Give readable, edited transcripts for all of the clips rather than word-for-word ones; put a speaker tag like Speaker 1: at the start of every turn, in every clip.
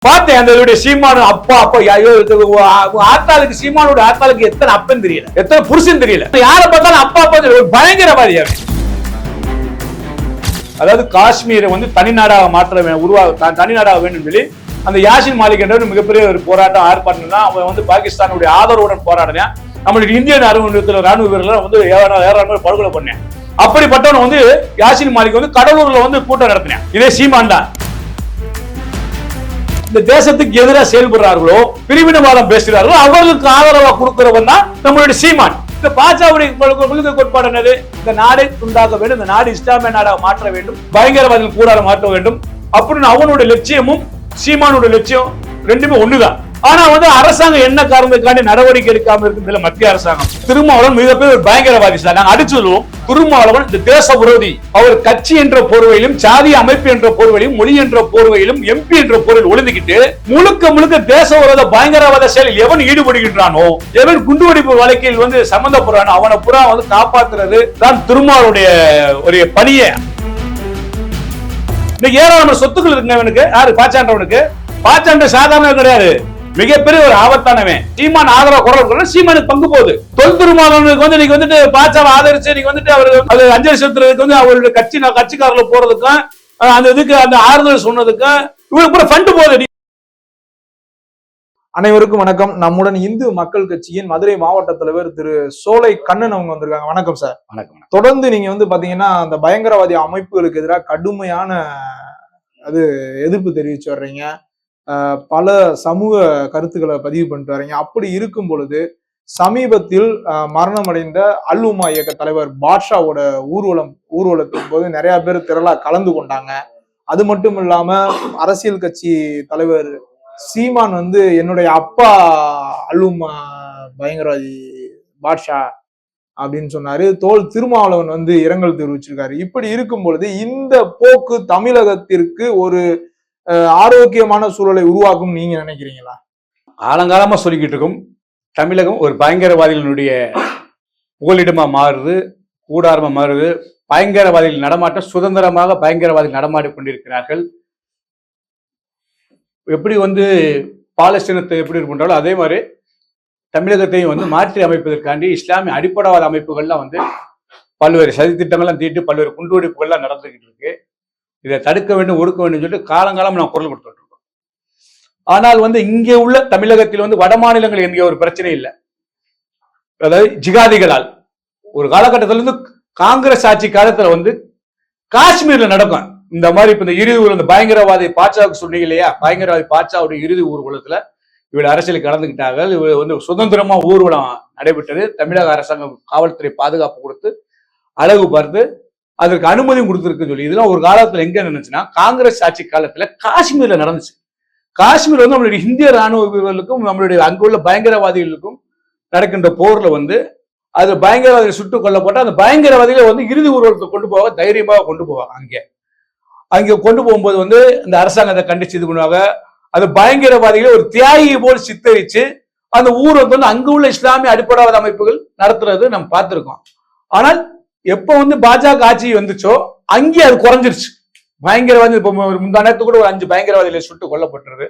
Speaker 1: பார்த்தேன் அந்த சீமானு அப்பா ஆத்தாளுக்கு சீமானோட ஆத்தாளுக்கு எத்தனை அப்பன் தெரியல, எத்தனை புருஷன் தெரியல. யாரை பார்த்தாலும் அப்பா அப்பா பயங்கரவாதியா. அதாவது காஷ்மீரை வந்து தனிநாடாக மாற்ற தனிநாடாக வேண்டும் சொல்லி அந்த யாசின் மாலிக் என்ற மிகப்பெரிய ஒரு போராட்டம் ஆர்ப்பாட்டம் தான். அவன் வந்து பாகிஸ்தானுடைய ஆதரவுடன் போராடினான். நம்மளுடைய இந்திய ராணுவ வீரர்கள் வந்து ஏராளமான படுகொலை பண்ணேன். அப்படிப்பட்டவன் வந்து யாசின் மாலிக் வந்து கடலூர்ல வந்து கூட்டம் நடத்தினேன். இதே சீமான் தான். இந்த தேசத்துக்கு எதிராக செயல்படுறார்களோ, பிரிவினவாதம் பேசுகிறார்களோ, அவர்களுக்கு ஆதரவா கொடுக்கிறவன் தான் நம்மளுடைய சீமான். இந்த பாஜகவுடைய கொள்கை கோட்பாடு என்னது? இந்த நாடை துண்டாக்க வேண்டும், இந்த நாடு இஸ்லாமிய நாடாக மாற்ற வேண்டும், பயங்கரவாதிகள் கூடார மாற்ற வேண்டும் அப்படின்னு அவனுடைய லட்சியமும் சீமானுடைய லட்சியம் ரெண்டுமே ஒண்ணுதான். ஆனா வந்து அரசாங்கம் என்ன காரணத்துக்காண்டி நடவடிக்கை எடுக்காம இருக்கிறதுல மத்திய அரசாங்கம். திருமாவளவன் மிகப்பெரிய ஒரு பயங்கரவாதி சார். நாங்க அடிச்சு சொல்லுவோம், திருமாவளவன் இந்த தேச விரோதி. அவர் கட்சி என்ற போர்வையிலும், சாதி அமைப்பு என்ற போர்வையிலும், மொழி என்ற போர்வையிலும், எம்பி என்ற போர்வையில் ஒளிந்துகிட்டு முழுக்க தேச விரோத பயங்கரவாத செயலில் எவன் ஈடுபடுகின்றானோ, எவன் குண்டுவெடிப்பு வழக்கில் வந்து சம்பந்தப்படுறானோ அவனை புறா வந்து காப்பாற்றுறது தான் திருமாவளுடைய ஒரு பணியே. இன்னைக்கு ஏராளமான சொத்துக்கள் இருக்குங்க அவனுக்கு. யாரு? பாச்சாண்டவனுக்கு. பாச்சாண்ட சாதாரண கிடையாது, மிகப்பெரிய ஒரு ஆபத்தானவன். சீமான் ஆதரவு குரல் சீமானுக்கு பங்கு போகுது. தொல் திருமாவளவனுக்கு வந்து நீங்க வந்துட்டு பாச்சாவை ஆதரிச்சு நீங்க வந்துட்டு அவரு அஞ்சலி செலுத்துறதுக்கு வந்து அவருடைய கட்சிக்காரர்ல போறதுக்கும் அந்த இதுக்கு அந்த ஆறுதல் சொன்னதுக்கும் இவருக்கு ஃபண்ட் போகுது.
Speaker 2: அனைவருக்கும் வணக்கம். நம்முடன் இந்து மக்கள் கட்சியின் மதுரை மாவட்ட தலைவர் திரு சோலை கண்ணன் அவங்க வந்திருக்காங்க. வணக்கம் சார்.
Speaker 1: வணக்கம்.
Speaker 2: தொடர்ந்து நீங்க வந்து பாத்தீங்கன்னா அந்த பயங்கரவாதி அமைப்புகளுக்கு எதிராக கடுமையான எதிர்ப்பு தெரிவிச்சு வர்றீங்க. பல சமூக கருத்துக்களை பதிவு பண்ணிட்டு வர்றீங்க. அப்படி இருக்கும் பொழுது சமீபத்தில் மரணமடைந்த அல் உமா இயக்க தலைவர் பாட்ஷாவோட ஊர்வலத்தின் போது நிறைய பேர் திரளா கலந்து கொண்டாங்க. அது மட்டும் இல்லாம அரசியல் கட்சி தலைவர் சீமான் வந்து என்னுடைய அப்பா அல் உமா பயங்கரவாதி பாட்ஷா அப்படின்னு சொன்னாரு. தோல் திருமாவளவன் வந்து இரங்கல் தெரிவிச்சிருக்காரு. இப்படி இருக்கும் பொழுது இந்த போக்கு தமிழகத்திற்கு ஒரு ஆரோக்கியமான சூழலை உருவாக்கும் நீங்க நினைக்கிறீங்களா?
Speaker 1: ஆலங்காலமா சொல்லிக்கிட்டு இருக்கும் தமிழகம் ஒரு பயங்கரவாதிகளுடைய புகலிடமா மாறுது, கூடாரமா மாறுது. பயங்கரவாதிகள் நடமாட்டம் சுதந்திரமாக பயங்கரவாதிகள் நடமாடி கொண்டிருக்கிறார்கள். எப்படி வந்து பாலஸ்தீனத்தை எப்படி பண்றாலும் அதே மாதிரி தமிழகத்தையும் வந்து மாற்றி அமைப்பதற்காண்டி இஸ்லாமிய அடிப்படைவாத அமைப்புகள்லாம் வந்து பல்வேறு சதி திட்டங்கள்லாம் தீட்டு பல்வேறு குண்டுவெடிப்புகள்லாம் நடந்துகிட்டு இருக்கு. இதை தடுக்க வேண்டும், ஒடுக்க வேண்டும் சொல்லிட்டு காலங்காலம் நான் குரல் கொடுத்துட்டு இருக்கோம். ஆனால் வந்து இங்கே உள்ள தமிழகத்தில் வந்து வட மாநிலங்கள் எங்கே ஒரு பிரச்சனை இல்லை. அதாவது ஜிகாதிகளால் ஒரு காலகட்டத்தில் வந்து காங்கிரஸ் ஆட்சி காலத்துல வந்து காஷ்மீர்ல நடக்கும் இந்த மாதிரி. இப்ப இந்த இறுதி ஊர்வலம் பயங்கரவாதி பாட்சாவுக்கு சொன்னீங்க இல்லையா, பயங்கரவாதி பாட்சாவுடைய இறுதி ஊர்வலத்துல இவள் அரசியல் கலந்துக்கிட்டார்கள். இவள் வந்து சுதந்திரமா ஊர்வலம் நடைபெற்றது. தமிழக அரசாங்கம் காவல்துறை பாதுகாப்பு கொடுத்து அழகு பார்த்து அதற்கு அனுமதியும் கொடுத்துருக்குன்னு சொல்லி இதெல்லாம் ஒரு காலத்துல எங்க நினைச்சுன்னா காங்கிரஸ் ஆட்சி காலத்துல காஷ்மீர்ல நடந்துச்சு. காஷ்மீர் வந்து நம்மளுடைய இந்திய ராணுவ வீரர்களுக்கும் நம்மளுடைய அங்குள்ள பயங்கரவாதிகளுக்கும் நடக்கின்ற போர்ல வந்து அது பயங்கரவாதிகள் சுட்டுக் கொல்லப்பட்ட அந்த பயங்கரவாதிகளை வந்து இறுதி ஊர்வலத்தை கொண்டு போக தைரியமாக கொண்டு போவாங்க. அங்கே கொண்டு போகும்போது வந்து இந்த அரசாங்கத்தை கண்டிச்சு இது பண்ணுவாங்க. அது பயங்கரவாதிகளை ஒரு தியாகியை போல் சித்தரிச்சு அந்த ஊர்வலத்தை வந்து அங்கு உள்ள இஸ்லாமிய அடிப்படைவாத அமைப்புகள் நடத்துறது நம்ம பார்த்திருக்கோம். ஆனால் எப்ப வந்து பாஜக ஆட்சி வந்துச்சோ அங்கே அது குறைஞ்சிருச்சு. பயங்கரவாதி இப்ப முந்தானத்து கூட ஒரு 5 பயங்கரவாதிகளை சுட்டு கொல்லப்பட்டுருது.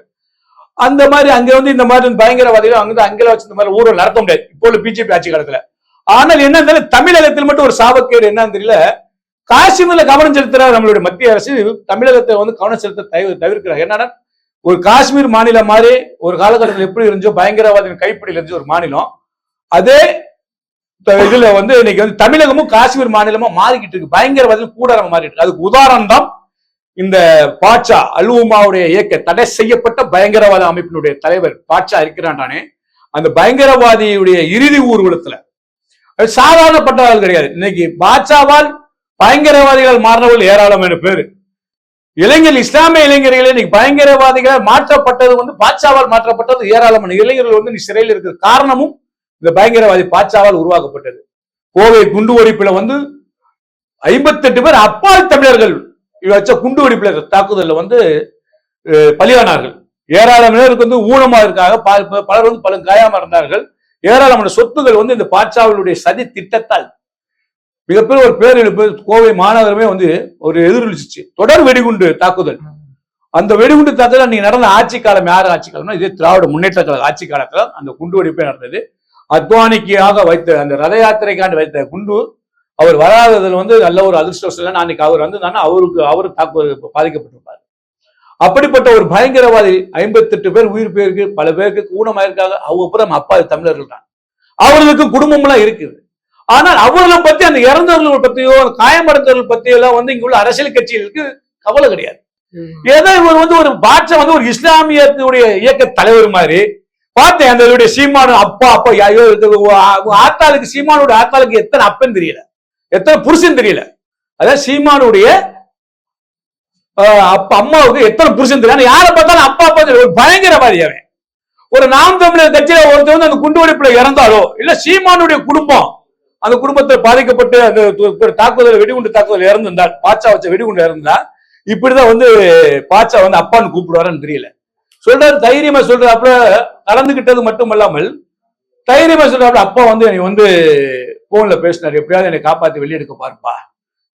Speaker 1: அந்த மாதிரி அங்க வந்து இந்த மாதிரி பயங்கரவாதிகள் அங்க அங்கே வச்சு இந்த மாதிரி ஊர்வலம் நடத்த முடியாது இப்போ உள்ள பிஜேபி ஆட்சி காலத்துல. ஆனால் என்ன இருந்தாலும் தமிழகத்தில் மட்டும் ஒரு சாபக்கேடு என்னன்னு தெரியல, காஷ்மீர்ல கவனம் செலுத்துற நம்மளுடைய மத்திய அரசு தமிழகத்தை வந்து கவனம் செலுத்த தவிர்க்கிறாங்க. என்னன்னா ஒரு காஷ்மீர் மாநிலம் மாதிரி ஒரு காலகட்டத்தில் எப்படி இருந்துச்சோ பயங்கரவாதிகள் கைப்பிடியில் இருந்துச்சு ஒரு மாநிலம், அதே இதுல வந்து இன்னைக்கு வந்து தமிழகமும் காஷ்மீர் மாநிலமா மாறிக்கிட்டு இருக்கு. பயங்கரவாதிகள் கூடாரமா மாறிட்டு இருக்கு. அதுக்கு உதாரணம் தான் இந்த பாட்சா அல் உமாவுடைய இயக்க தடை செய்யப்பட்ட பயங்கரவாத அமைப்பினுடைய தலைவர் பாட்சா இருக்கிறான்டானே. அந்த பயங்கரவாதியுடைய இறுதி ஊர்வலத்துல சாதாரணப்பட்டவர்கள் கிடையாது. இன்னைக்கு பாட்சாவால் பயங்கரவாதிகள் மாறினவர்கள் ஏராளமான பேரு. இளைஞர் இஸ்லாமிய இளைஞர்கள் இன்னைக்கு பயங்கரவாதிகள் மாற்றப்பட்டது வந்து பாட்சாவால் மாற்றப்பட்டது ஏராளமான இளைஞர்கள் வந்து சிறையில் இருக்கிற காரணமும் இந்த பயங்கரவாதி பாட்சாவால் உருவாக்கப்பட்டது. கோவை குண்டு வெடிப்புல வந்து 58 பேர் அப்பால் தமிழர்கள் வச்ச குண்டு வெடிப்புல தாக்குதல்ல வந்து பலியானார்கள். ஏராளமானவருக்கு வந்து ஊனமா இருக்காங்க, பலர் வந்து பல காயமா இருந்தார்கள். ஏராளமான சொத்துகள் வந்து இந்த பாட்சாவுடைய சதி திட்டத்தால் மிகப்பெரிய ஒரு பேரிழப்பு கோவை மாநகரமே வந்து ஒரு எதிரொலிச்சிச்சு. தொடர் வெடிகுண்டு தாக்குதல் அந்த வெடிகுண்டு தாக்குதல் அன்னைக்கு நடந்த ஆட்சி காலம் யார் ஆட்சி காலம்னா இதே திராவிட முன்னேற்ற கழக ஆட்சி காலத்துல அந்த குண்டு வெடிப்பே நடந்தது. அத்வானிக்காக வைத்த அந்த ரத யாத்திரைக்காண்டு வைத்த குண்டு அவர் வராததுல வந்து நல்ல ஒரு அதிர்ஷ்டம். அன்னைக்கு அவர் வந்து அவரு தாக்குதல் பாதிக்கப்பட்டிருப்பார். அப்படிப்பட்ட ஒரு பயங்கரவாதி 58 பேர் உயிர் போயிருக்கு, பல பேருக்கு ஊனமாயிருக்காங்க. அவங்க அப்புறம் அப்பா தமிழர்கள் தான், அவர்களுக்கு குடும்பம் எல்லாம் இருக்குது. ஆனால் அவர்களை பத்தி அந்த இறந்தவர்கள் பத்தியோ காயமடைந்தவர்கள் பத்தியோ எல்லாம் வந்து இங்க உள்ள அரசியல் கட்சிகளுக்கு கவலை கிடையாது. ஏதோ இவர் வந்து ஒரு பாட்சா வந்து ஒரு இஸ்லாமியத்துடைய இயக்க தலைவர் மாதிரி பார்த்தேன். அந்த சீமானு அப்பா ஆத்தாளுக்கு சீமானுடைய ஆத்தாளுக்கு எத்தனை அப்பன் தெரியல, எத்தனை புருஷன் தெரியல. அதாவது சீமானுடைய அப்பா அம்மாவுக்கு எத்தனை புருஷன் தெரியல. யாரை பார்த்தாலும் அப்பா அப்பா ஒரு பயங்கரவாதி அவன். ஒரு நாம் தமிழர் கட்சியில ஒருத்தர் வந்து அந்த குண்டு வெடிப்புல இறந்தாலோ இல்ல சீமானுடைய குடும்பம் அந்த குடும்பத்தில் பாதிக்கப்பட்டு அந்த தாக்குதல் வெடிகுண்டு தாக்குதல் இறந்திருந்தால், பாட்சா வச்ச வெடிகுண்டு இறந்தா இப்படிதான் வந்து பாட்சா வந்து அப்பான்னு கூப்பிடுவாருன்னு தெரியல. சொல்றாரு, தைரியமா சொல்றாப்புல. கலந்துகிட்டது மட்டும் இல்லாமல் தைரியமா சொல்றாப்புல, அப்பா வந்து என்னை வந்து போன்ல பேசினாரு, எப்படியாவது என்னை காப்பாத்தி வெளியெடுக்க பாருப்பா,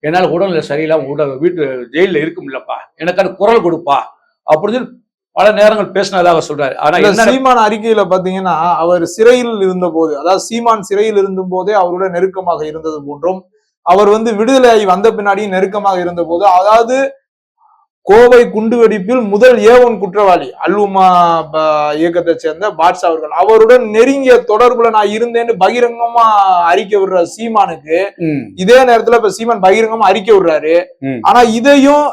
Speaker 1: என்னால உடல்நிலை சரியில்லாம வீட்டு ஜெயில இருக்கும் இல்லப்பா, எனக்கான குரல் கொடுப்பா அப்படின்னு பல நேரங்கள் பேசினதாக சொல்றாரு. ஆனா
Speaker 2: சீமான் அறிக்கையில பாத்தீங்கன்னா அவர் சிறையில் இருந்த போது, அதாவது சீமான் சிறையில் இருந்த போதே அவருடன் நெருக்கமாக இருந்தது போன்றும், அவர் வந்து விடுதலையாகி வந்த பின்னாடியும் நெருக்கமாக இருந்த போது, அதாவது கோவை குண்டுவெடிப்பில் முதல் A1 குற்றவாளி அல்-உமா இயக்கத்தை சேர்ந்த பாட்ஷா அவர்கள், அவருடன் நெருங்கிய தொடர்புல நான் இருந்தேன்னு பகிரங்கமா அறிக்கை விடுற சீமானுக்கு இதே நேரத்துல இப்ப சீமான் பகிரங்கமா அறிக்கை விடுறாரு. ஆனா இதையும்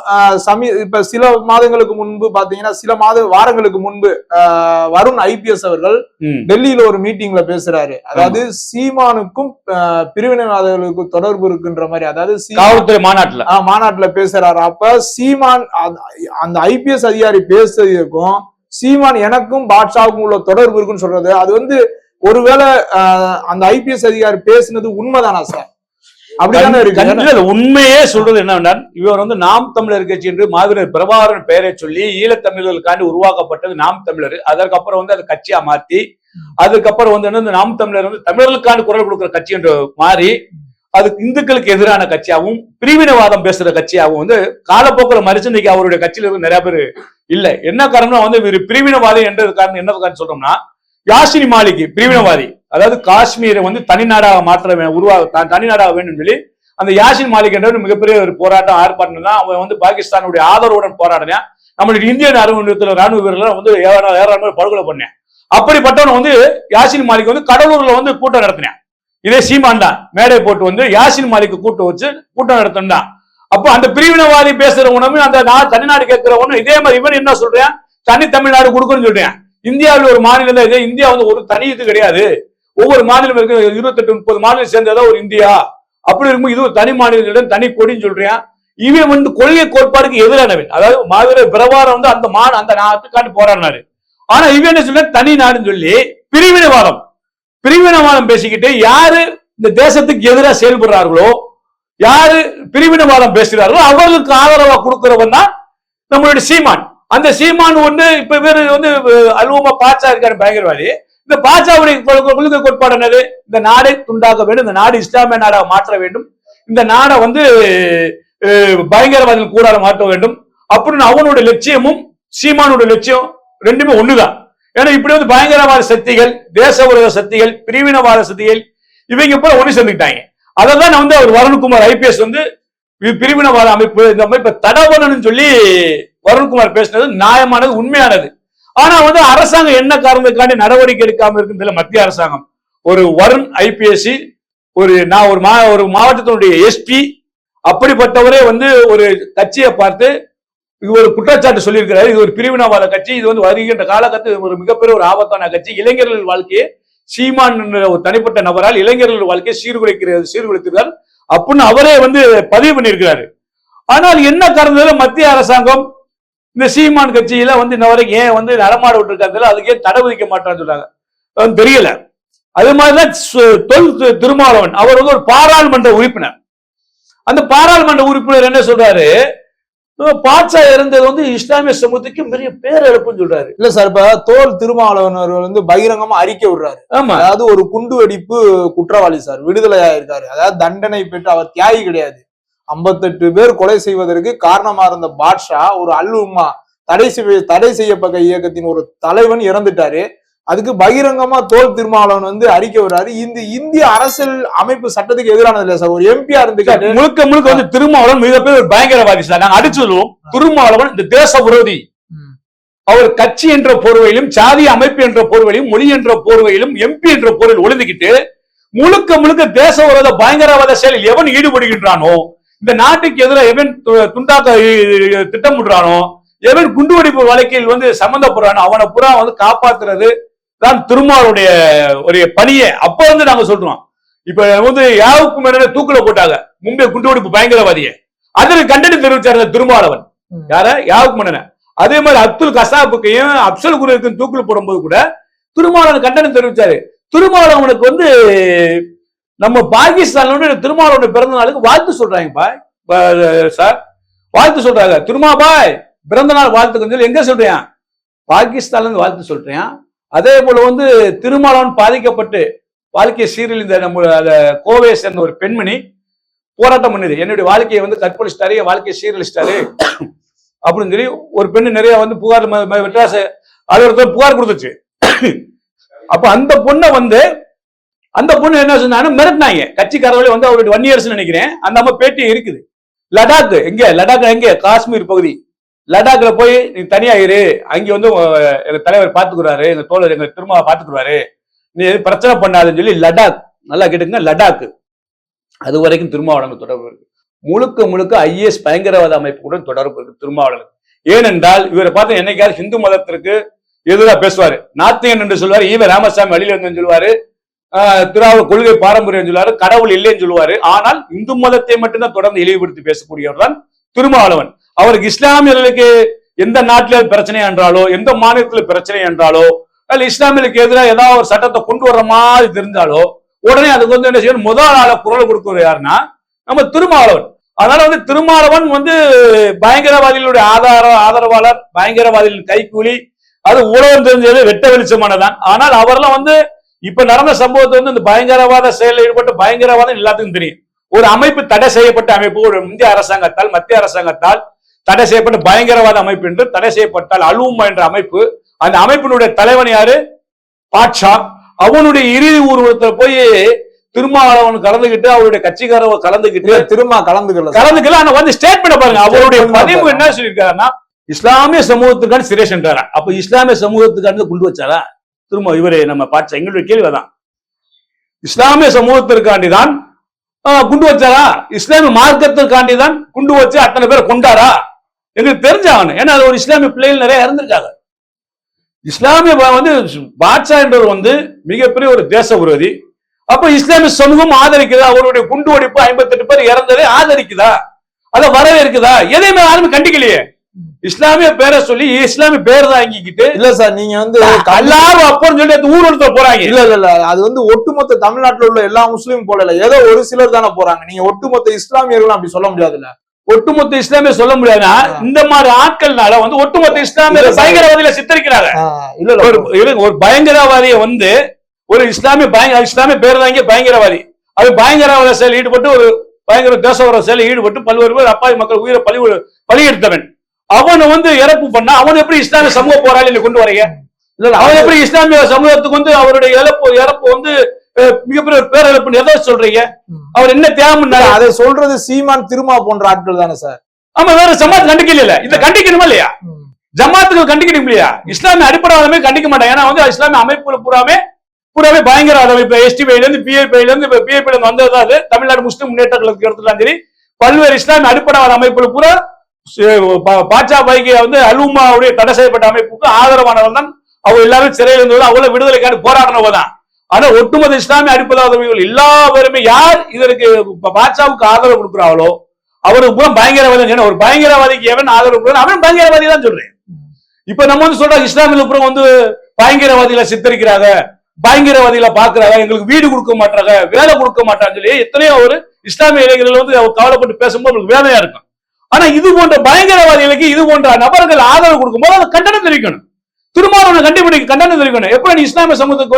Speaker 2: இப்ப சில மாதங்களுக்கு முன்பு பாத்தீங்கன்னா, சில வாரங்களுக்கு முன்பு வருண் IPS அவர்கள் டெல்லியில ஒரு மீட்டிங்ல பேசுறாரு. அதாவது சீமானுக்கும் பிரிவினைவாதிகளுக்கும் தொடர்பு இருக்குன்ற மாதிரி, அதாவது மாநாட்டுல பேசுறாரு. அப்ப சீமான் அந்த IPS அதிகாரி பேசுறதுக்கும் சீமான் எனக்கும் பாட்ஷாவுக்கும் உள்ள தொடர்பு இருக்குன்னு சொல்றது, அது வந்து ஒருவேளை அந்த IPS அதிகாரி பேசுனது உண்மைதானா சார்? அப்படிதானே இருக்கு.
Speaker 1: உண்மையே சொல்றது என்னன்னா, இவர் வந்து நாம் தமிழர் கட்சி என்று மாவீரர் பிரபாகரன் பெயரை சொல்லி ஈழத்தமிழர்களுக்காண்டி உருவாக்கப்பட்டது நாம் தமிழர். அதற்கப்புறம் வந்து அதை கட்சியா மாத்தி, அதுக்கப்புறம் வந்து நாம் தமிழர் வந்து தமிழர்களுக்காண்டி குரல் கொடுக்கிற கட்சி என்று மாறி, அது இந்துக்களுக்கு எதிரான கட்சியாகவும் பிரிவினைவாதம் பேசுற கட்சியாகவும் வந்து காலப்போக்கில் மறிச்சு இன்னைக்கு அவருடைய கட்சியில இருந்து நிறைய பேர் இல்ல. என்ன காரணம்னா வந்து இவர் பிரிவினைவாதி என்றது காரணம் என்ன காரணம் சொல்றோம்னா, யாசினி மாலிகி பிரிவினைவாதி, அதாவது காஷ்மீரை வந்து தனிநாடாக தனிநாடாக வேண்டும் சொல்லி அந்த யாசின் மாலிக் என்ற மிகப்பெரிய ஒரு போராட்டம் ஆர்ப்பாட்டம் தான். அவன் வந்து பாகிஸ்தானுடைய ஆதரவுடன் போராடினேன். நம்மளுடைய இந்திய ராணுவ வீரர்கள் வந்து ஏராளமான படுகொலை பண்ணேன். அப்படிப்பட்டவன் வந்து யாசின் மாலிக் வந்து கடலூர்ல வந்து கூட்டம் நடத்தினேன். இதே சீமான் தான் மேடை போட்டு வந்து யாசின் மாலிக்கு கூட்டம் வச்சு கூட்டம் நடத்தினான். அப்போ அந்த பிரிவினைவாதி பேசுற உணவு அந்த தனிநாடு கேட்கிற ஒண்ணு இதே மாதிரி இவன் என்ன சொல்றேன், தனி தமிழ்நாடு கொடுக்கணும்னு சொல்றேன். இந்தியாவில் ஒரு மாநிலம் தான் இது. இந்தியா வந்து ஒரு தனி இது கிடையாது, ஒவ்வொரு மாநிலம் இருக்கு, 28-30 மாநிலம் சேர்ந்ததா ஒரு இந்தியா. அப்படி இருக்கும்போது இது ஒரு தனி மாநிலத்துடன் தனி கொடின்னு சொல்றேன். இவன் வந்து கொள்கை கோட்பாடுக்கு எதிரானவன். அதாவது மாவீரர் பிரபாகரன் வந்து அந்த நாட்டுக்காண்டி போராடினாரு. ஆனா இவன் என்ன சொல்ற, தனி நாடுன்னு சொல்லி பிரிவினைவாதம் பேசிக்கிட்டு யாரு இந்த தேசத்துக்கு எதிராக செயல்படுறார்களோ, யாரு பிரிவினைவாதம் பேசுகிறார்களோ அவர்களுக்கு ஆதரவா கொடுக்கிறவன் தான் நம்மளுடைய சீமான். அந்த சீமான் வந்து இப்ப வேறு வந்து அல்வமா பாட்சா இருக்காரு பயங்கரவாதி. இந்த பாட்சாவுடைய கொள்கை கோட்பாடு என்னது, இந்த நாடை துண்டாக்க வேண்டும், இந்த நாடு இஸ்லாமிய நாடாக மாற்ற வேண்டும், இந்த நாடை வந்து பயங்கரவாதிகள் கூடாத மாற்ற வேண்டும் அப்படின்னு அவனுடைய லட்சியமும் சீமானுடைய லட்சியம் ரெண்டுமே ஒண்ணுதான். ஏன்னா இப்படி வந்து பயங்கரவாத சக்திகள், தேச விரோத சக்திகள், பிரிவினவாத சக்திகள் இவங்க போல ஒண்ணு சேர்ந்துக்கிட்டாங்க. அதான் வந்து அவர் வருண்குமார் IPS வந்து பிரிவினவாத அமைப்பு இந்த அமைப்பை தடவணும்னு சொல்லி வருண்குமார் பேசினது நியாயமானது, உண்மையானது. ஆனா வந்து அரசாங்கம் என்ன காரணத்துக்காண்டி நடவடிக்கை எடுக்காம இருக்குன்னு மத்திய அரசாங்கம் ஒரு வருண் IPS ஒரு மாவட்டத்தினுடைய SP அப்படிப்பட்டவரே வந்து ஒரு கட்சியை பார்த்து ஒரு குற்றச்சாட்டு சொல்லியிருக்கிறாரு, இது ஒரு பிரிவினவாத கட்சி, இது வந்து வருகின்ற காலகட்டத்தில் ஒரு மிகப்பெரிய ஒரு ஆபத்தான கட்சி, இளைஞர்கள் வாழ்க்கையை சீமான் ஒரு தனிப்பட்ட நபரால் இளைஞர்கள் வாழ்க்கையை சீர்குலைக்கிறார் அப்படின்னு அவரே வந்து பதிவு பண்ணியிருக்கிறாரு. ஆனால் என்ன காரணத்துல மத்திய அரசாங்கம் இந்த சீமான் கட்சியில வந்து இந்த வரைக்கும் ஏன் வந்து நடமாட விட்டுருக்காங்க, அதுக்கே தடை விதிக்க மாட்டான்னு சொல்றாங்க, தெரியல. அது மாதிரிதான் தொல் திருமாவளவன் அவர் வந்து ஒரு பாராளுமன்ற உறுப்பினர். அந்த பாராளுமன்ற உறுப்பினர் என்ன சொல்றாரு, பாட்சா இருந்தது வந்து இஸ்லாமிய சமூகத்துக்கு பெரிய பேரிழப்புன்னு சொல்றாரு.
Speaker 2: இல்ல சார், இப்ப தோல் திருமாவளவன் வந்து பகிரங்கமா அறிக்கை விடுறாரு.
Speaker 1: ஆமா,
Speaker 2: அதாவது ஒரு குண்டு வெடிப்பு குற்றவாளி சார், விடுதலையா இருக்காரு, அதாவது தண்டனை பெற்று அவர் தியாகி கிடையாது. 58 பேர் கொலை செய்வதற்கு காரணமா இருந்த பாட்ஷா ஒரு அல்-உமா தடை செய்யப்பட்ட இயக்கத்தின் ஒரு தலைவன் இறந்துட்டாரு. அதுக்கு பகிரங்கமா தோல் திருமாவளவன் வந்து அறிக்கை விடுறாரு. இந்த இந்திய அரசியல் அமைப்பு சட்டத்துக்கு எதிரானது இல்ல சார். ஒரு எம்பியா இருந்துட்டு
Speaker 1: முழுக்க முழுக்க வந்து திருமாவளவன் மிகப்பெரிய ஒரு பயங்கரவாதி சார். நாங்க அடிச்சு சொல்லுவோம், திருமாவளவன் இந்த தேச விரோதி. அவர் கட்சி என்ற போர்வையிலும், சாதி அமைப்பு என்ற போர்வையிலும், மொழி என்ற போர்வையிலும், எம்பி என்ற போர்வையில் ஒளிந்துகிட்டு முழுக்க முழுக்க தேச விரோத பயங்கரவாத செயலில் எவன் ஈடுபடுகின்றானோ, இந்த நாட்டுக்கு எதிராக எவன் துண்டாக்க திட்டமிடுறானோ, எவன் குண்டுவெடிப்பு வழக்கில் வந்து சம்பந்தப்படுறானோ அவனை புறா வந்து காப்பாத்துறது தான் திருமாவளுடைய ஒரு பணியே. அப்ப வந்து நாங்க சொல்றோம், இப்ப வந்து யாவுக்கு மேல தூக்குல போட்டாங்க மும்பை குண்டுவெடிப்பு பயங்கரவாதிய, அதற்கு கண்டனம் தெரிவிச்சாரு திருமாவளவன். யார? யாவுக்கு மேன. அதே மாதிரி அப்துல் கசாப்புக்கையும் அப்சல் குருவுக்கும் தூக்குல போடும்போது கூட திருமாவளவன் கண்டனம் தெரிவிச்சாரு. திருமாவளவனுக்கு வந்து நம்ம பாகிஸ்தான்ல திருமாவளவனுடைய பிறந்த நாளுக்கு வாழ்த்து சொல்றாங்கப்பா சார், வாழ்த்து சொல்றாங்க. திருமாபாய் பிறந்த நாள் வாழ்த்துக்கு சொல்லி எங்க சொல்றேன்? பாகிஸ்தான்ல இருந்து வாழ்த்து சொல்றேன். அதே போல வந்து திருமாவளவன் பாதிக்கப்பட்டு வாழ்க்கையை சீரழிந்த நம்ம கோவையை சேர்ந்த ஒரு பெண்மணி போராட்டம் பண்ணுது, என்னுடைய வாழ்க்கையை வந்து கற்பழிச்சிட்டாரு, என் வாழ்க்கையை சீரழிச்சிட்டாரு அப்படின்னு சொல்லி ஒரு பெண்ணு நிறைய வந்து புகார் மெட்ராஸ் அலுவலகத்தில் புகார் கொடுத்துச்சு. அப்ப அந்த பொண்ணு என்ன சொன்னாங்க, மிரட்டினாங்க கட்சிக்காரர்களே வந்து அவருடைய 1 இயர்ஸ் நினைக்கிறேன். அந்த அம்மா பேட்டி இருக்குது. லடாக் எங்க காஷ்மீர் பகுதி, லடாக்ல போய் நீ தனியா இரு, அங்க வந்து எங்க தலைவர் பாத்துக்குறாரு, எங்க தோழர் எங்க திரும்ப பாத்துக்குறாரு, நீ எது பிரச்சனை பண்ணாதுன்னு சொல்லி லடாக், நல்லா கேட்டுங்க, லடாக் அது வரைக்கும் திருமாவளவன் தொடர்பு இருக்கு. முழுக்க முழுக்க IS பயங்கரவாத அமைப்புடன் தொடர்பு இருக்கு திருமாவளவன். ஏனென்றால் இவரை பார்த்து என்னைக்காவது ஹிந்து மதத்திற்கு எதிராக பேசுவாரு, நாத்தியன் என்று சொல்லுவாரு, ஈவ ராமசாமி வழியில வந்து சொல்லுவாரு, திராவிட கொள்கை பாரம்பரியம் சொல்லுவாரு, கடவுள் இல்லைன்னு சொல்லுவாரு. ஆனால் இந்து மதத்தை மட்டும்தான் தொடர்ந்து இழிவுபடுத்தி பேசக்கூடியவர் தான் திருமாவளவன். அவருக்கு இஸ்லாமியர்களுக்கு எந்த நாட்டில பிரச்சனை என்றாலோ, எந்த மாநிலத்தில் பிரச்சனை என்றாலோ, அல்ல இஸ்லாமியர்களுக்கு எதிராக ஏதாவது ஒரு சட்டத்தை கொண்டு வர்ற மாதிரி தெரிஞ்சாலோ உடனே அதுக்கு வந்து என்ன செய்யணும், முதல் ஆள குரல் கொடுக்கிறது யாருன்னா நம்ம திருமாவளவன். அதனால வந்து திருமாவளவன் வந்து பயங்கரவாதிகளுடைய ஆதரவாளர், பயங்கரவாதிகளின் கைக்கூலி, அது உலகம் தெரிஞ்சது வெட்ட வெளிச்சமானதான். ஆனால் அவரெல்லாம் வந்து இப்ப நடந்த சம்பவத்தை வந்து இந்த பயங்கரவாத செயலில் ஈடுபட்ட பயங்கரவாதம் எல்லாத்துக்கும் தெரியும். ஒரு அமைப்பு தடை செய்யப்பட்ட அமைப்பு, ஒரு இந்திய அரசாங்கத்தால் மத்திய அரசாங்கத்தால் தடை செய்யப்பட்ட பயங்கரவாத அமைப்பு என்று தடை செய்யப்பட்டால் அலுவமா என்ற அமைப்பு, அந்த அமைப்பினுடைய தலைவன் யாரு? பாட்ஷா. அவனுடைய இறுதி ஊர்வலத்தில் போய் திருமாவளவன் கலந்துகிட்டு, அவருடைய கட்சிக்காரவ கலந்துகிட்டு, கலந்துக்கல. ஆனா வந்து ஸ்டேட்மெண்ட் பாருங்க, அவருடைய பதிவு என்ன சொல்லியிருக்காருன்னா, இஸ்லாமிய சமூகத்துக்கான சிறை சென்றாரா. அப்ப இஸ்லாமிய சமூகத்துக்கான குண்டு வச்சாரா திரும்ப இவரு? நம்ம பாட்சா எங்களுடைய கேள்விதான், இஸ்லாமிய சமூகத்திற்காண்டிதான் குண்டு வச்சாரா? இஸ்லாமிய மார்க்கத்திற்காண்டிதான் குண்டு வச்சு அத்தனை பேரை கொண்டாரா? எங்களுக்கு தெரிஞ்சாகணும். ஏன்னா அது ஒரு இஸ்லாமிய பிள்ளைகள் நிறைய இறந்திருக்காங்க. இஸ்லாமிய வந்து பாட்சா என்றவர் வந்து மிகப்பெரிய ஒரு தேச விரோதி. அப்ப இஸ்லாமிய சமூகம் ஆதரிக்குதா? அவருடைய குண்டு வெடிப்பு 58 பேர் இறந்ததை ஆதரிக்குதா? அதை வரவேற்குதா? எதையுமே யாருமே கண்டிக்கலையே. இஸ்லாமிய பேரை சொல்லி இஸ்லாமிய பேர் தான் வாங்கிக்கிட்டு, இல்ல சார் நீங்க வந்து எல்லாரும் அப்பன்னு சொல்லி ஊர்வலத்துல போறாங்க. இல்ல அது வந்து ஒட்டுமொத்த தமிழ்நாட்டில் உள்ள எல்லா முஸ்லீம் போல இல்ல, ஏதோ ஒரு சிலர் தானே போறாங்க. நீங்க ஒட்டுமொத்த இஸ்லாமியர்கள் அப்படி சொல்ல முடியாதுல்ல. ஒட்டுமொத்த இஸ்லாமிய சொல்ல முடியாதுன்னா இந்த மாதிரி ஆட்கள்னால வந்து ஒட்டுமொத்த இஸ்லாமிய பயங்கரவாதியில சித்தரிக்கிறாங்க. இல்ல ஒரு பயங்கரவாதியை வந்து ஒரு இஸ்லாமிய பேர் தாங்க பயங்கரவாதி, அது பயங்கரவாத செயல் ஈடுபட்டு ஒரு பயங்கர தேசவர செயல் ஈடுபட்டு பல்வேறு பேர் அப்பாவி மக்கள் உயிரை பலி எடுத்தவன். அவனை வந்து இறப்பு பண்ணா அவன் எப்படி இஸ்லாமிய சமூக போராளி கொண்டு வரீங்க? அவன் எப்படி இஸ்லாமிய சமூகத்துக்கு வந்து அவருடைய இறப்பு வந்து மிகப்பெரிய ஒரு பேரிழப்பு எதை சொல்றீங்க? அவர் என்ன தியாகம் பண்ணாரு? அதை சொல்றது சீமான் திருமா போன்ற ஆட்கள் தானே சார். ஆமா, வேற ஜமாத் கண்டிக்கல. இதை கண்டிக்கணுமா இல்லையா? ஜமாத்துகள் கண்டிக்கணும் இல்லையா? இஸ்லாமிய அடிப்படையாலுமே கண்டிக்க மாட்டாங்க. ஏன்னா வந்து இஸ்லாமிய அமைப்புகள் பூராமே பயங்கரவாத அமைப்பு, STPல இருந்து PIPல இருந்து வந்ததா அது தமிழ்நாடு முஸ்லிம் முன்னேற்ற கழகத்துக்கு எடுத்துலாம் சரி, பல்வேறு இஸ்லாமிய அடிப்படைவாத அமைப்புகள் பூரா பாட்சா பைக்கு வந்து அலுமாவுடைய தடை செய்யப்பட்ட அமைப்புக்கு ஆதரவானவன் தான். அவங்க எல்லாரும் சிறையில் இருந்தது, அவங்கள விடுதலைக்கான போராடினவங்க தான். ஆனா ஒட்டுமொத்த இஸ்லாமிய அடிப்படைவாதிகள் எல்லாருமே யார் இதற்கு பாட்சாவுக்கு ஆதரவு கொடுக்குறாங்களோ அவருக்கு பூரா பயங்கரவாதி. ஒரு பயங்கரவாதிக்கு எவன் ஆதரவு கொடுக்குறான் அவன் பயங்கரவாதி தான் சொல்றேன். இப்ப நம்ம வந்து சொல்றோம் இஸ்லாமிய பூரா வந்து பயங்கரவாதிகளை சித்தரிக்கிறாங்க, பயங்கரவாதிகளை பாக்குறாங்க, எங்களுக்கு வீடு கொடுக்க மாட்டாங்க, வேலை கொடுக்க மாட்டான்னு சொல்லி எத்தனையோ ஒரு இஸ்லாமிய இளைஞர்கள் வந்து கவலைப்பட்டு பேசும்போது உங்களுக்கு வேதனையா இருக்கும். ஆனா இது போன்ற பயங்கரவாதிகளுக்கு இது போன்ற நபர்கள் ஆதரவு கொடுக்கும்போது அதை கண்டனம் தெரிவிக்கணும். திருமாவளவன் கண்டனம் தெரிவிக்கணும். எப்படி இஸ்லாமிய சமூகத்துக்கு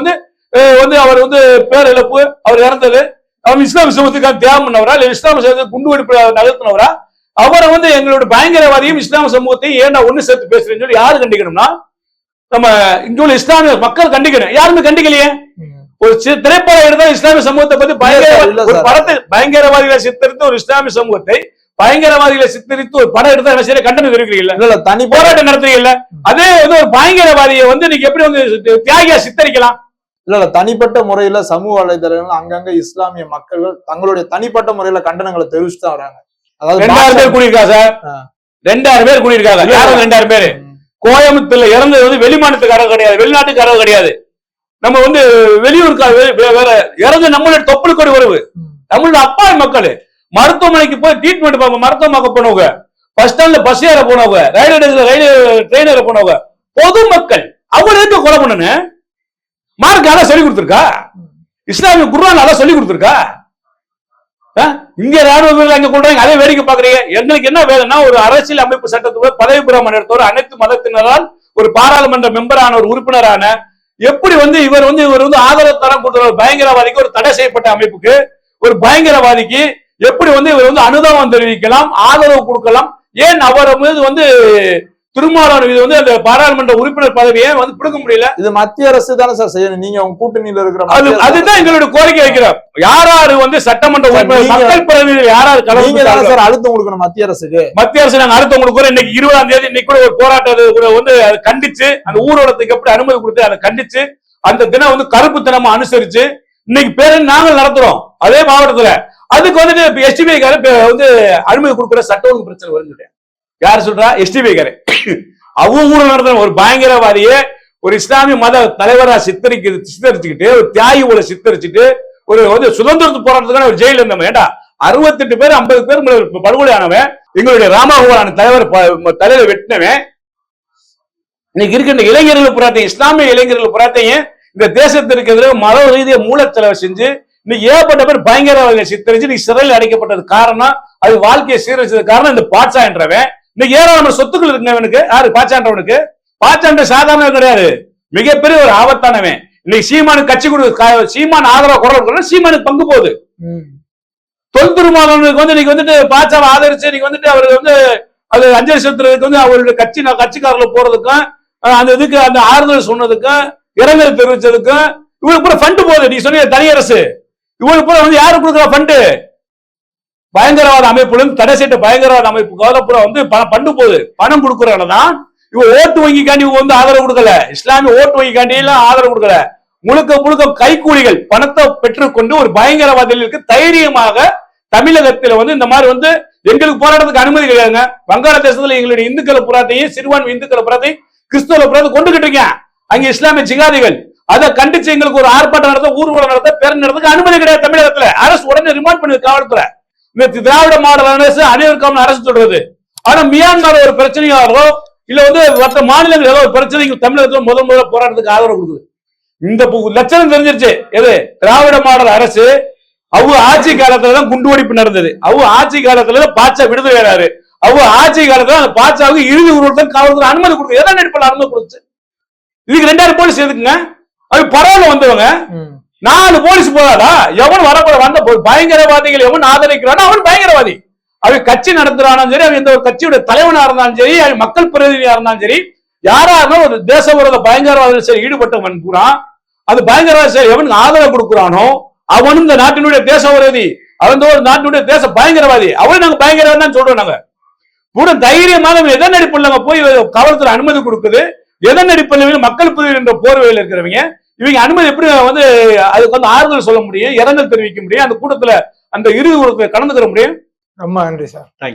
Speaker 1: வந்து அவர் வந்து பேரிழப்பு, அவர் இறந்தது, அவர் இஸ்லாமிய சமூகத்துக்காக தியாகம் பண்ணவரா, இல்ல இஸ்லாமிய சமூகத்துக்கு குண்டு வெடிப்பு நகர்த்தினவரா, அவரை வந்து எங்களுடைய பயங்கரவாதியும் இஸ்லாமிய சமூகத்தையும் ஏன்டா ஒண்ணு சேர்த்து பேசுறேன்னு சொல்லி யாரு கண்டிக்கணும்னா நம்ம இங்க உள்ள இஸ்லாமிய மக்கள் கண்டிக்கணும். யாருமே கண்டிக்கலையே. ஒரு திரைப்படம் எடுத்தா இஸ்லாமிய சமூகத்தை பத்தி ஒரு படத்தை பயங்கரவாதிகளை சித்தரித்து ஒரு இஸ்லாமிய சமூகத்தை பயங்கரவாதிகளை சித்தரித்து ஒரு படம் எடுத்தா என்ன செய்ய கண்டனம் தெரிவிக்கிறீங்களா? தனி போராட்டம் நடத்துறீங்கல்ல. அதே வந்து ஒரு பயங்கரவாதியை வந்து நீங்க எப்படி வந்து தியாகியா சித்தரிக்கலாம்?
Speaker 2: இல்ல தனிப்பட்ட முறையில சமூக வலைதளங்கள் அங்கங்க இஸ்லாமிய மக்கள் தங்களுடைய தனிப்பட்ட முறையில கண்டனங்களை தெரிவிச்சுதான் வராங்க. அதாவது
Speaker 1: 2000 பேர் கூடியிருக்கா சார், 2000 பேர் கூடியிருக்காங்க. யாரும் 2000 பேரு கோயம்புத்தூர்ல இறந்தது வந்து வெளிமாநிலத்துக்காரர் கிடையாது, வெளிநாட்டுக்காரர் கிடையாது. நம்ம வந்து வெளியூருக்கார வேற இறந்து நம்மளுடைய தொப்புள் கொடி உறவு, நம்மளோட அப்பாவி மக்கள். மருத்துவமனைக்கு போய் ட்ரீட்மெண்ட் பார்க்க மருத்துவமாக போனவங்க, பஸ் ஸ்டாண்ட்ல பஸ் ஏற போனவங்க, ரயில்வே ட்ரெயின் ஏற போனவங்க, பொதுமக்கள். அவருக்கு கொலை பண்ணனு மார்க் அதான் சொல்லி கொடுத்துருக்கா? இஸ்லாமிய குர்ஆன் அதான் சொல்லி கொடுத்துருக்கா? இங்க ராணுவ அங்க கொண்டாங்க, அதே வேடிக்கை பாக்குறீங்க. எங்களுக்கு என்ன வேலைன்னா ஒரு அரசியல் அமைப்பு சட்டத்துக்கு பதவி பிரமாணம் எடுத்தவர் அனைத்து மதத்தினரால் ஒரு பாராளுமன்ற மெம்பரான ஒரு உறுப்பினரான எப்படி வந்து இவர் வந்து ஆதரவு தரம் கொடுத்த ஒரு பயங்கரவாதிக்கு, ஒரு தடை செய்யப்பட்ட அமைப்புக்கு, ஒரு பயங்கரவாதிக்கு எப்படி வந்து இவர் வந்து அனுதாபம் தெரிவிக்கலாம், ஆதரவு கொடுக்கலாம்? ஏன் அவர் மீது வந்து திருமாவளவன் இது வந்து அந்த பாராளுமன்ற உறுப்பினர் பதவியை வந்து பிடுங்க முடியல?
Speaker 2: இது மத்திய அரசு தானே சார் செய்யணும். நீங்க உங்க கூட்டணியில இருக்கிற
Speaker 1: அதுதான் எங்களுடைய கோரிக்கை வைக்கிறோம். யாராரு வந்து சட்டமன்ற உறுப்பினர் மக்கள் பிரதிநிதிகள் யாராரு
Speaker 2: சார் அழுத்தம் கொடுக்கணும் மத்திய அரசுக்கு?
Speaker 1: மத்திய அரசு நாங்க அழுத்தம் கொடுக்கிறோம். இன்னைக்கு 20ஆம் தேதி இன்னைக்கு கூட ஒரு போராட்டத்தை வந்து அதை கண்டிச்சு, அந்த ஊர்வலத்துக்கு எப்படி அனுமதி கொடுத்து அதை கண்டிச்சு அந்த தினம் வந்து கருப்பு தினமா அனுசரிச்சு இன்னைக்கு பேரணி நாங்கள் நடத்துறோம் அதே மாவட்டத்துல. அதுக்கு வந்துட்டு எஸ்டிபிஐ வந்து அனுமதி கொடுக்குற சட்ட ஒழுங்கு பிரச்சனை வருது. யாரு சொல்றா? எஸ்டிபிஐ அவங்க ஊழல் நடத்துற ஒரு பயங்கரவாதியே ஒரு இஸ்லாமிய மத தலைவரா சித்தரிச்சுக்கிட்டு ஒரு தியாகி போல சித்தரிச்சுட்டு ஒரு வந்து சுதந்திரத்து போராட்டத்துக்கான ஒரு ஜெயில இருந்தவன். ஏண்டா 68 பேர் 50 பேர் படுகொலையானவன், எங்களுடைய ராமகுமாரான தலைவர் வெட்டினவன். இன்னைக்கு இருக்கின்ற இளைஞர்கள் புறாத்தையும் இஸ்லாமிய இளைஞர்கள் புறாத்தையும் இந்த தேசத்திற்கு எதிராக மத ரீதியை மூலச்செலவு செஞ்சு இன்னைக்கு ஏற்பட்ட பேர் பயங்கரவாதிகளை சித்தரிச்சு இன்னைக்கு சிறையில் அடைக்கப்பட்டது காரணம், அது வாழ்க்கையை சீரழிச்சது காரணம் இந்த பாட்சா என்றவன். இன்னைக்கு ஏராளமான சொத்துக்கள் இருக்குவனுக்கு. யாரு? பாச்சான்றவனுக்கு. பாச்சான்ற சாதாரண கிடையாது, மிகப்பெரிய ஒரு ஆபத்தானவன். இன்னைக்கு சீமானுக்கு கட்சி கொடு, சீமான் ஆதரவு குரல் சீமானுக்கு பங்கு போகுது. தொல் திருமாவளவனுக்கு வந்து இன்னைக்கு வந்துட்டு பாச்சாவை ஆதரிச்சு இன்னைக்கு வந்துட்டு அவருக்கு வந்து அது அஞ்சலி செலுத்துறதுக்கு வந்து அவருடைய கட்சிக்காரர்ல போறதுக்கும் அந்த இதுக்கு அந்த ஆறுதல் சொன்னதுக்கும் இரங்கல் தெரிவிச்சதுக்கும் இவருக்கு பூரா ஃபண்டு போகுது. நீ சொன்ன தனியரசு இவருக்கு பூரா வந்து யாரு கொடுக்குற ஃபண்டு? பயங்கரவாத அமைப்புகளும் தடை செய்த பயங்கரவாத அமைப்புக்காக பூரா வந்து ஃபண்டு போகுது. பணம் கொடுக்கறதுதான் இவன் ஓட்டு வங்கிக்காண்டி இவங்க வந்து ஆதரவு கொடுக்கல, இஸ்லாமிய ஓட்டு வங்கிக்காண்டி எல்லாம் ஆதரவு கொடுக்கல. முழுக்க கைக்கூலிகள் பணத்தை பெற்றுக்கொண்டு ஒரு பயங்கரவாதிகளுக்கு தைரியமாக தமிழகத்தில் வந்து இந்த மாதிரி வந்து எங்களுக்கு போராட்டத்துக்கு அனுமதி கிடையாதுங்க. வங்காளதேசத்துல எங்களுடைய இந்துக்களை புறாத்தையும் சிறுபான்மை இந்துக்களை புறாத்தையும் கிறிஸ்தவ புறாத்தை கொண்டுகிட்டு இருக்கேன். அங்க இஸ்லாமிய ஜிகாதிகள் அதை கண்டிச்சு எங்களுக்கு ஒரு ஆர்ப்பாட்டம் நடத்த, ஊர்வலம் நடத்த, பேரணி நடத்த அனுமதி கிடையாது. தமிழகத்துல அரசு உடனே ரிமாண்ட் பண்ணி காவல்துறை. இந்த திராவிட மாடல் அரசு அனைவருக்கான அரசு சொல்றது. ஆனா மியான்மர் ஒரு பிரச்சனையாரோ இல்ல வந்து மற்ற மாநிலங்கள் ஏதோ ஒரு பிரச்சனைக்கு தமிழகத்துல முதல்ல போராட்டத்துக்கு ஆதரவு கொடுக்குது. இந்த லட்சணம் தெரிஞ்சிருச்சு. எது? திராவிட மாடல் அரசு. அவங்க ஆட்சி காலத்துலதான் குண்டுவெடிப்பு நடந்தது. அவங்க ஆட்சி காலத்துல பாச்சா விடுதலை வேறாரு. அவங்க ஆட்சி காலத்துல அந்த பாச்சாவுக்கு இறுதி ஊர்வலத்தை காவல்துறை அனுமதி கொடுக்குது. எதாவது நடிப்பில் அனுமதி கொடுத்து இதுக்கு 2000 போலீஸ் எதுக்குங்க? அது பரவாயில்ல வந்தவங்க 4 போலீஸ் போதாதா? எவன் வரக்கூட வந்த பயங்கரவாதிகள் எவன் ஆதரிக்கிறானோ அவன் பயங்கரவாதி. அவன் கட்சி நடத்துறானும் சரி, அவன் எந்த ஒரு கட்சியோட தலைவனா இருந்தாலும் சரி, அவன் மக்கள் பிரதிநிதியா இருந்தாலும் சரி, யாரா இருந்தாலும் ஒரு தேச விரோத பயங்கரவாதத்தில் சரி ஈடுபட்டவன் பூரா அது பயங்கரவாத சரி எவன் ஆதரவு கொடுக்குறானோ அவனும் இந்த நாட்டினுடைய தேச விரோதி, அவன் ஒரு நாட்டினுடைய தேச பயங்கரவாதி. அவன் நாங்க பயங்கரவாதி தான் சொல்றோம். நாங்க பூரா தைரியமாக எதன் அடிப்படையில் போய் காவல்துறை அனுமதி கொடுக்குது. எதன் அடிப்படையில் மக்கள் பிரதிநிதி என்ற போர்வையில் இருக்கிறவங்க இவங்க அனுமதி எப்படி வந்து அதுக்கு வந்து ஆறுதல் சொல்ல முடியும், இரங்கல் தெரிவிக்க முடியும், அந்த கூட்டத்துல அந்த இறுதி கலந்துக்கிற முடியும்?
Speaker 2: ரொம்ப நன்றி சார்.
Speaker 1: தேங்க்யூ.